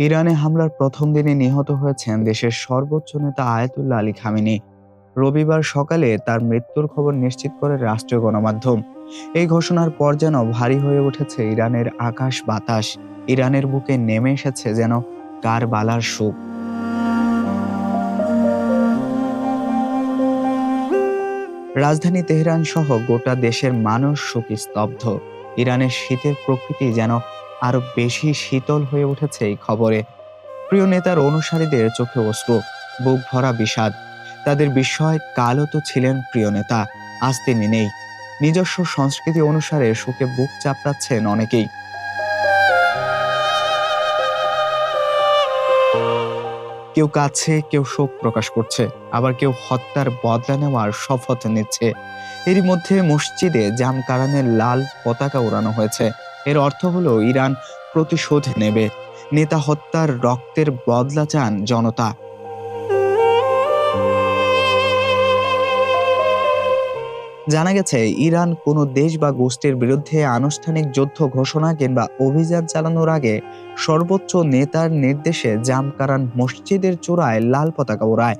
ইরানে হামলার প্রথম দিনে নিহত হয়েছেন দেশের সর্বোচ্চ নেতা আয়াতুল্লাহ আলী খামেনি। রবিবার সকালে তার মৃত্যুর খবর নিশ্চিত করে রাষ্ট্রীয় গণমাধ্যম। এই ঘোষণার পর যেন ভারী হয়ে উঠেছে ইরানের আকাশ বাতাস। ইরানের বুকে নেমে এসেছে যেন কারবালার সুখ। রাজধানী তেহরান সহ গোটা দেশের মানুষ শোকে স্তব্ধ। ইরানের শীতের প্রকৃতি যেন আরো বেশি শীতল হয়ে উঠেছে এই খবরে। প্রিয় নেতার অনুসারীদের চোখে অশ্রু, বুক ভরা বিষাদ। তাদের বিস্ময়, কালও তো ছিলেন প্রিয় নেতা, আজ তিনি নেই। নিজস্ব সংস্কৃতি অনুসারে শোকে বুক চাপড়াচ্ছেন অনেকেই। কেউ কাছে, কেউ শোক প্রকাশ করছে, আবার কেউ হত্যার বদলা নেওয়ার শপথ নিচ্ছে। এরই মধ্যে মসজিদে জামকারানের লাল পতাকা উড়ানো হয়েছে। এর অর্থ হলো ইরান প্রতিশোধ নেবে। নেতা হত্যার রক্তের বদলা চান জনতা। জানা গেছে, ইরান কোনো দেশ বা গোষ্ঠীর বিরুদ্ধে আনুষ্ঠানিক যুদ্ধ ঘোষণা কিংবা অভিযান চালানোর আগে সর্বোচ্চ নেতার নির্দেশে জামকারান মসজিদের চূড়ায় লাল পতাকা ওড়ায়।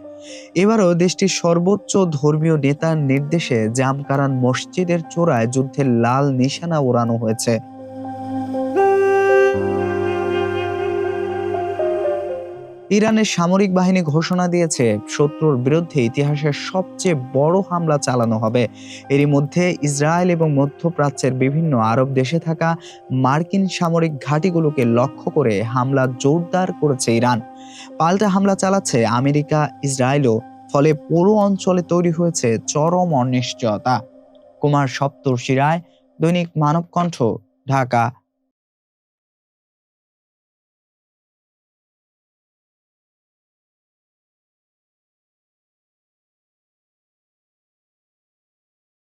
এবারও দেশটির সর্বোচ্চ ধর্মীয় নেতার নির্দেশে জামকারান মসজিদের চূড়ায় যুদ্ধের লাল নিশানা ওড়ানো হয়েছে। ইরানের সামরিক বাহিনী ঘোষণা দিয়েছে, শত্রুর বিরুদ্ধে ইতিহাসের সবচেয়ে বড় হামলা চালানো হবে। এরই মধ্যে ইসরায়েল এবং মধ্যপ্রাচ্যের বিভিন্ন আরব দেশে থাকা মার্কিন সামরিক ঘাঁটিগুলোকে লক্ষ্য করে হামলা জোরদার করেছে ইরান। পাল্টা হামলা চালাচ্ছে আমেরিকা, ইসরায়েলও। ফলে পুরো অঞ্চলে তৈরি হয়েছে চরম অনিশ্চয়তা। কুমার সপ্তর্ষি রায়, দৈনিক মানবকণ্ঠ, ঢাকা।